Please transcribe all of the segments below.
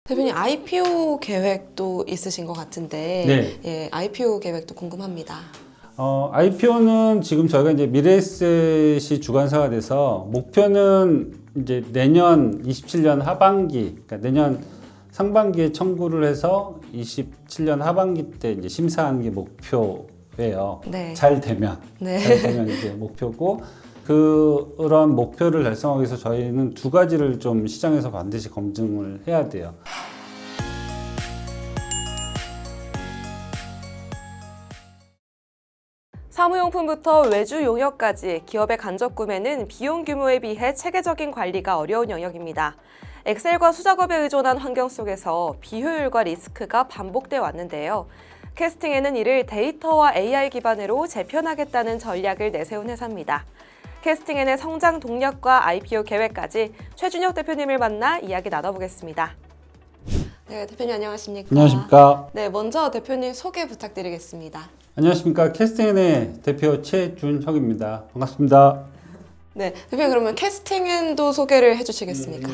대표님 IPO 계획도 있으신 것 같은데 네. 예, IPO 계획도 궁금합니다. IPO는 지금 저희가 이제 미래에셋이 주관사가 돼서 목표는 이제 내년 27년 하반기, 그러니까 내년 상반기에 청구를 해서 27년 하반기 때 이제 심사하는 게 목표예요. 네. 잘 되면, 네. 잘 되면 이제 목표고 그런 목표를 달성하기 위해서 저희는 두 가지를 좀 시장에서 반드시 검증을 해야 돼요. 사무용품부터 외주 용역까지 기업의 간접 구매는 비용 규모에 비해 체계적인 관리가 어려운 영역입니다. 엑셀과 수작업에 의존한 환경 속에서 비효율과 리스크가 반복돼 왔는데요. 캐스팅에는 이를 데이터와 AI 기반으로 재편하겠다는 전략을 내세운 회사입니다. 캐스팅엔의 성장 동력과 IPO 계획까지 최준혁 대표님을 만나 이야기 나눠보겠습니다. 네, 대표님 안녕하십니까? 안녕하십니까? 네, 먼저 대표님 소개 부탁드리겠습니다. 안녕하십니까? 캐스팅엔의 대표 최준혁입니다. 반갑습니다. 네, 대표님 그러면 캐스팅엔도 소개를 해주시겠습니까?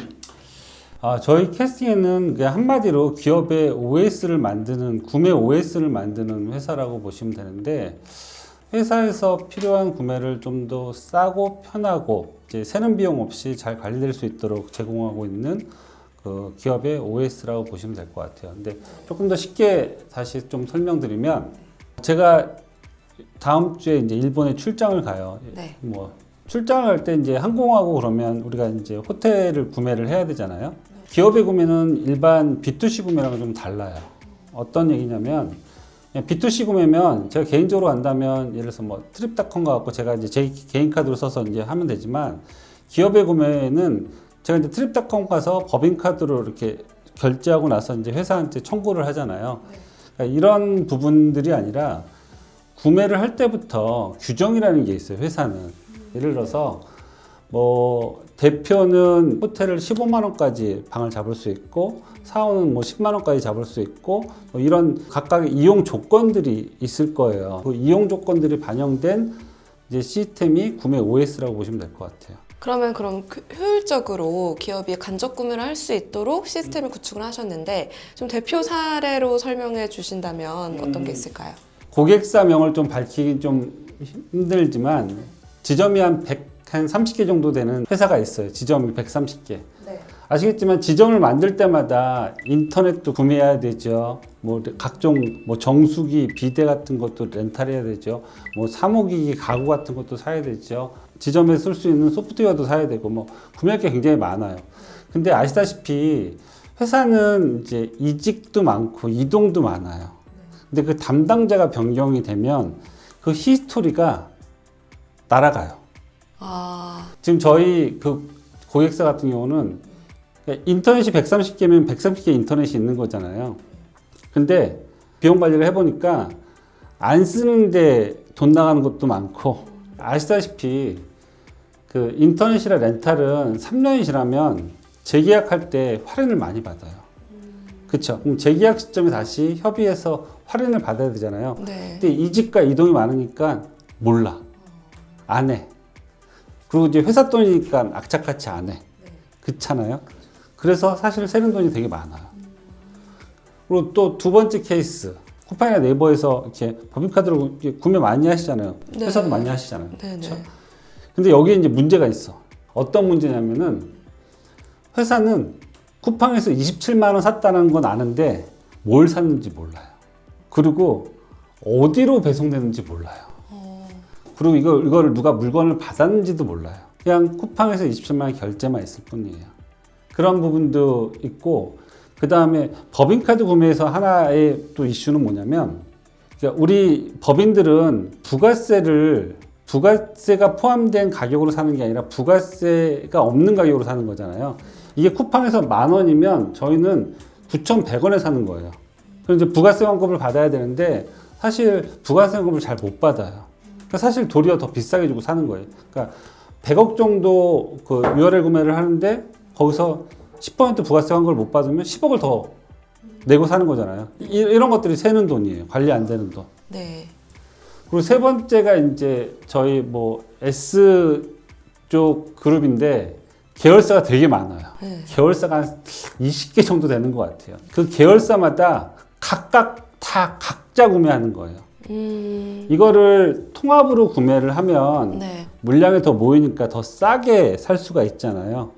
저희 캐스팅엔은 그냥 한마디로 기업의 OS를 만드는, 구매 OS를 만드는 회사라고 보시면 되는데, 회사에서 필요한 구매를 좀 더 싸고 편하고 이제 새는 비용 없이 잘 관리될 수 있도록 제공하고 있는 그 기업의 OS라고 보시면 될 것 같아요. 근데 조금 더 쉽게 다시 좀 설명드리면, 제가 다음 주에 이제 일본에 출장을 가요. 네. 뭐 출장을 갈 때 이제 항공하고 그러면 우리가 이제 호텔을 구매를 해야 되잖아요. 기업의 구매는 일반 B2C 구매랑은 좀 달라요. 어떤 얘기냐면 B2C 구매면 제가 개인적으로 간다면 예를 들어서 뭐 트립닷컴 가갖고 제가 이제 제 개인 카드로 써서 이제 하면 되지만 기업의 구매는 제가 이제 트립닷컴 가서 법인카드로 이렇게 결제하고 나서 이제 회사한테 청구를 하잖아요. 그러니까 이런 부분들이 아니라 구매를 할 때부터 규정이라는 게 있어요. 회사는 예를 들어서 뭐 대표는 호텔을 15만 원까지 방을 잡을 수 있고 사원은 뭐 10만 원까지 잡을 수 있고 뭐 이런 각각의 이용 조건들이 있을 거예요. 그 이용 조건들이 반영된 이제 시스템이 구매 OS라고 보시면 될 것 같아요. 그럼 효율적으로 기업이 간접 구매를 할 수 있도록 시스템을 구축을 하셨는데 좀 대표 사례로 설명해 주신다면 어떤 게 있을까요? 고객사명을 좀 밝히긴 좀 힘들지만 지점이 한 30개 정도 되는 회사가 있어요. 지점이 130개. 네. 아시겠지만 지점을 만들 때마다 인터넷도 구매해야 되죠. 뭐 각종 뭐 정수기, 비데 같은 것도 렌탈해야 되죠. 뭐 사무기기, 가구 같은 것도 사야 되죠. 지점에 쓸 수 있는 소프트웨어도 사야 되고 뭐 구매할 게 굉장히 많아요. 근데 아시다시피 회사는 이제 이직도 많고 이동도 많아요. 근데 그 담당자가 변경이 되면 그 히스토리가 날아가요. 지금 저희 그 고객사 같은 경우는 인터넷이 130개면 130개 인터넷이 있는 거잖아요. 근데 비용 관리를 해보니까 안 쓰는데 돈 나가는 것도 많고 아시다시피 그 인터넷이나 렌탈은 3년이 지나면 재계약할 때 할인을 많이 받아요. 그렇죠? 그럼 재계약 시점에 다시 협의해서 할인을 받아야 되잖아요. 네. 근데 이직과 이동이 많으니까 몰라. 안 해. 그리고 이제 회사 돈이니까 악착같이 안 해. 그렇잖아요. 그래서 사실 새는 돈이 되게 많아요. 그리고 또 두 번째 케이스. 쿠팡이나 네이버에서 이렇게 법인카드로 구매 많이 하시잖아요. 네. 회사도 많이 하시잖아요. 네, 그렇죠? 네. 근데 여기에 이제 문제가 있어. 어떤 문제냐면은 회사는 쿠팡에서 27만 원 샀다는 건 아는데 뭘 샀는지 몰라요. 그리고 어디로 배송되는지 몰라요. 그리고 이거를 누가 물건을 받았는지도 몰라요. 그냥 쿠팡에서 27만 원 결제만 있을 뿐이에요. 그런 부분도 있고, 그 다음에 법인카드 구매에서 하나의 또 이슈는 뭐냐면, 그러니까 우리 법인들은 부가세가 포함된 가격으로 사는 게 아니라 부가세가 없는 가격으로 사는 거잖아요. 이게 쿠팡에서 10,000원이면 저희는 9,100원에 사는 거예요. 그럼 이제 부가세 환급을 받아야 되는데, 사실 부가세 환급을 잘 못 받아요. 사실 도리어 더 비싸게 주고 사는 거예요. 그러니까 100억 정도 그 URL 구매를 하는데 거기서 10% 부가세 환급을 못 받으면 10억을 더 내고 사는 거잖아요. 이런 것들이 새는 돈이에요. 관리 안 되는 돈. 네. 그리고 세 번째가 이제 저희 뭐 S 쪽 그룹인데 계열사가 되게 많아요. 네. 계열사가 한 20개 정도 되는 것 같아요. 그 계열사마다 각각 다 각자 구매하는 거예요. 이거를 통합으로 구매를 하면 네. 물량이 더 모이니까 더 싸게 살 수가 있잖아요.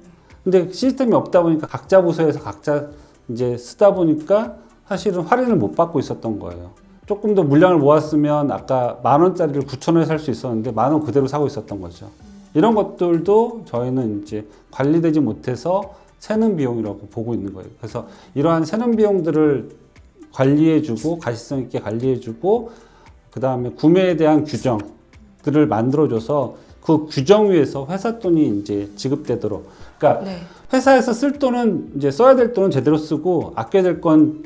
근데 시스템이 없다 보니까 각자 부서에서 각자 이제 쓰다 보니까 사실은 할인을 못 받고 있었던 거예요. 조금 더 물량을 모았으면 아까 10,000원짜리를 9,000원에 살 수 있었는데 10,000원 그대로 사고 있었던 거죠. 이런 것들도 저희는 이제 관리되지 못해서 새는 비용이라고 보고 있는 거예요. 그래서 이러한 새는 비용들을 관리해주고 가시성 있게 관리해주고 그 다음에 구매에 대한 규정들을 만들어줘서 그 규정 위에서 회사 돈이 이제 지급되도록. 그러니까 네. 회사에서 쓸 돈은 이제 써야 될 돈은 제대로 쓰고 아껴야 될 건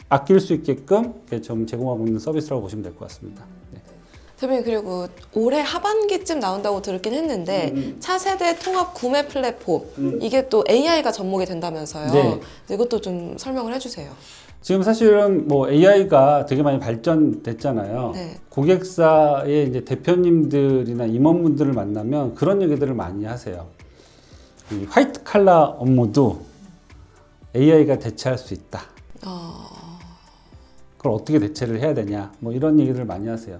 아낄 수 있게끔 좀 제공하고 있는 서비스라고 보시면 될 것 같습니다. 네. 대표님 그리고 올해 하반기쯤 나온다고 들었긴 했는데 차세대 통합 구매 플랫폼 이게 또 AI가 접목이 된다면서요. 네. 이것도 좀 설명을 해주세요. 지금 사실은 뭐 AI가 되게 많이 발전됐잖아요. 네. 고객사의 이제 대표님들이나 임원분들을 만나면 그런 얘기들을 많이 하세요. 이 화이트 칼라 업무도 AI가 대체할 수 있다. 그걸 어떻게 대체를 해야 되냐. 뭐 이런 얘기들을 많이 하세요.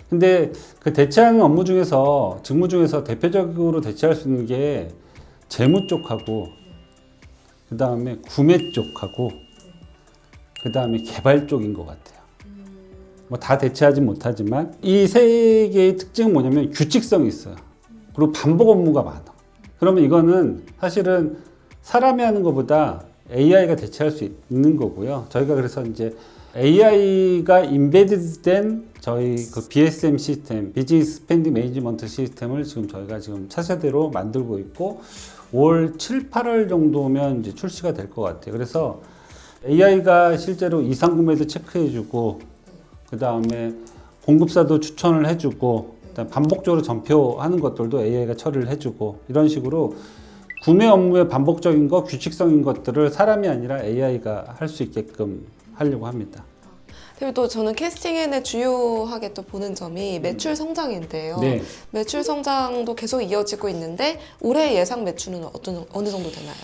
근데 그 대체하는 업무 중에서 직무 중에서 대표적으로 대체할 수 있는 게 재무 쪽하고 그 다음에 구매 쪽하고 그 다음에 개발 쪽인 것 같아요. 뭐 다 대체하지 못하지만 이 세 개의 특징은 뭐냐면 규칙성이 있어요. 그리고 반복 업무가 많아. 그러면 이거는 사실은 사람이 하는 것보다 AI가 대체할 수 있는 거고요. 저희가 그래서 이제 AI가 인베디드된 저희 그 BSM 시스템, 비즈니스 스펜딩 매니지먼트 시스템을 저희가 지금 차세대로 만들고 있고 5월 7, 8월 정도면 이제 출시가 될 것 같아요. 그래서 AI가 실제로 이상 구매도 체크해주고 그 다음에 공급사도 추천을 해주고 그다음에 반복적으로 전표하는 것들도 AI가 처리를 해주고 이런 식으로 구매 업무의 반복적인 것, 규칙성인 것들을 사람이 아니라 AI가 할 수 있게끔 하려고 합니다. 그리고 또 저는 캐스팅앤의 주요하게 또 보는 점이 매출 성장인데요. 네. 매출 성장도 계속 이어지고 있는데 올해 예상 매출은 어느 정도 되나요?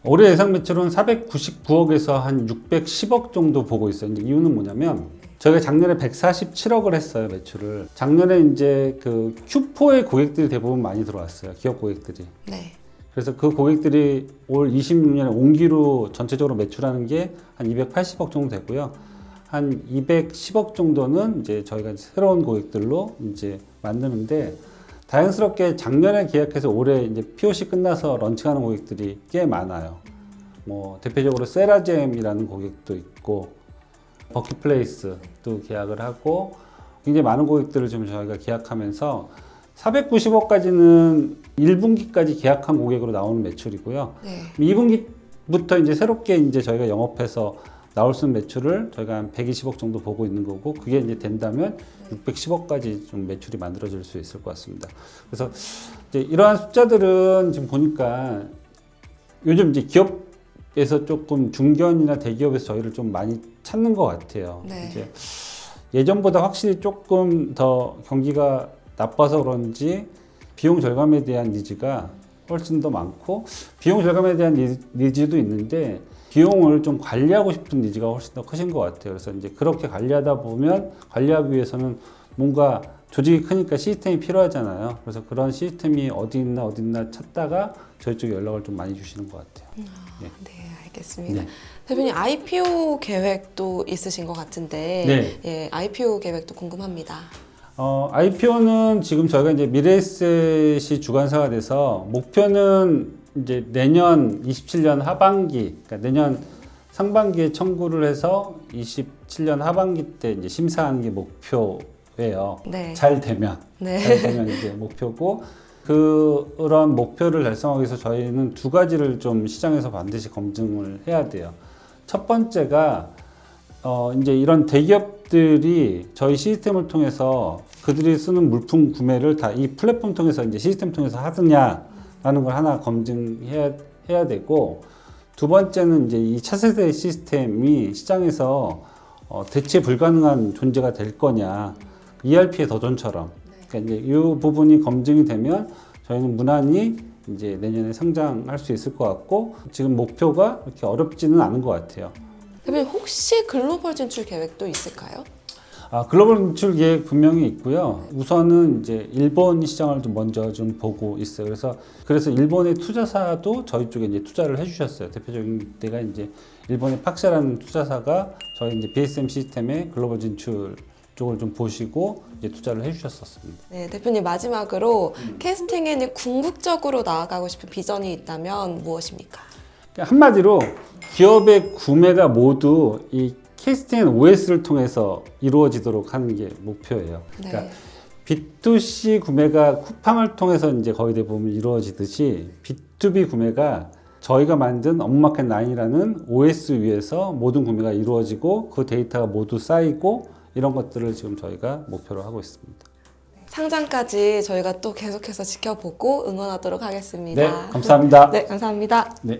올해 예상 매출은 499억에서 한 610억 정도 보고 있어요. 이제 이유는 뭐냐면 저희가 작년에 147억을 했어요, 매출을. 작년에 이제 그 Q4의 고객들이 대부분 많이 들어왔어요, 기업 고객들이. 네. 그래서 그 고객들이 올 26년에 온기로 전체적으로 매출하는 게 한 280억 정도 되고요. 한 210억 정도는 이제 저희가 새로운 고객들로 이제 만드는데 다행스럽게 작년에 계약해서 올해 이제 POC 끝나서 런칭하는 고객들이 꽤 많아요. 뭐 대표적으로 세라젬이라는 고객도 있고 버킷플레이스도 계약을 하고 굉장히 많은 고객들을 좀 저희가 계약하면서 490억까지는 1분기까지 계약한 고객으로 나오는 매출이고요. 네. 2분기부터 이제 새롭게 이제 저희가 영업해서 나올 수 있는 매출을 저희가 한 120억 정도 보고 있는 거고 그게 이제 된다면 610억까지 좀 매출이 만들어질 수 있을 것 같습니다. 그래서 이제 이러한 숫자들은 지금 보니까 요즘 이제 기업에서 조금 중견이나 대기업에서 저희를 좀 많이 찾는 것 같아요. 네. 이제 예전보다 확실히 조금 더 경기가 나빠서 그런지 비용 절감에 대한 니즈가 훨씬 더 많고 비용 절감에 대한 니즈도 있는데 비용을 좀 관리하고 싶은 니즈가 훨씬 더 크신 것 같아요. 그래서 이제 그렇게 관리하다 보면 관리하기 위해서는 뭔가 조직이 크니까 시스템이 필요하잖아요. 그래서 그런 시스템이 어디 있나 찾다가 저희 쪽에 연락을 좀 많이 주시는 것 같아요. 네, 알겠습니다. 네. 대표님 IPO 계획도 있으신 것 같은데 네. 예, IPO 계획도 궁금합니다. IPO는 지금 저희가 이제 미래에셋이 주관사가 돼서 목표는 이제 내년 27년 하반기, 그러니까 내년 상반기에 청구를 해서 27년 하반기 때 이제 심사하는 게 목표예요. 네. 잘 되면. 네. 잘 되면 이제 목표고 그런 목표를 달성하기 위해서 저희는 두 가지를 좀 시장에서 반드시 검증을 해야 돼요. 첫 번째가 이제 이런 대기업들이 저희 시스템을 통해서 그들이 쓰는 물품 구매를 다 이 플랫폼 통해서 이제 시스템 통해서 하느냐라는 걸 하나 검증해야 되고 두 번째는 이제 이 차세대 시스템이 시장에서 대체 불가능한 존재가 될 거냐 ERP의 도전처럼 그러니까 이제 이 부분이 검증이 되면 저희는 무난히 이제 내년에 성장할 수 있을 것 같고 지금 목표가 그렇게 어렵지는 않은 것 같아요. 대표님 혹시 글로벌 진출 계획도 있을까요? 글로벌 진출 계획 분명히 있고요. 우선은 이제 일본 시장을 좀 먼저 좀 보고 있어요. 그래서 일본의 투자사도 저희 쪽에 이제 투자를 해주셨어요. 대표적인 데가 이제 일본의 팍샤라는 투자사가 저희 이제 BSM 시스템의 글로벌 진출 쪽을 좀 보시고 이제 투자를 해주셨었습니다. 네, 대표님 마지막으로 캐스팅엔이 궁극적으로 나아가고 싶은 비전이 있다면 무엇입니까? 한마디로 기업의 구매가 모두 이 캐스팅 OS를 통해서 이루어지도록 하는 게 목표예요. 네. 그러니까 B2C 구매가 쿠팡을 통해서 이제 거의 대부분 이루어지듯이 B2B 구매가 저희가 만든 업무마켓 9이라는 OS 위에서 모든 구매가 이루어지고 그 데이터가 모두 쌓이고 이런 것들을 지금 저희가 목표로 하고 있습니다. 상장까지 저희가 또 계속해서 지켜보고 응원하도록 하겠습니다. 네, 감사합니다. 네, 감사합니다. 네.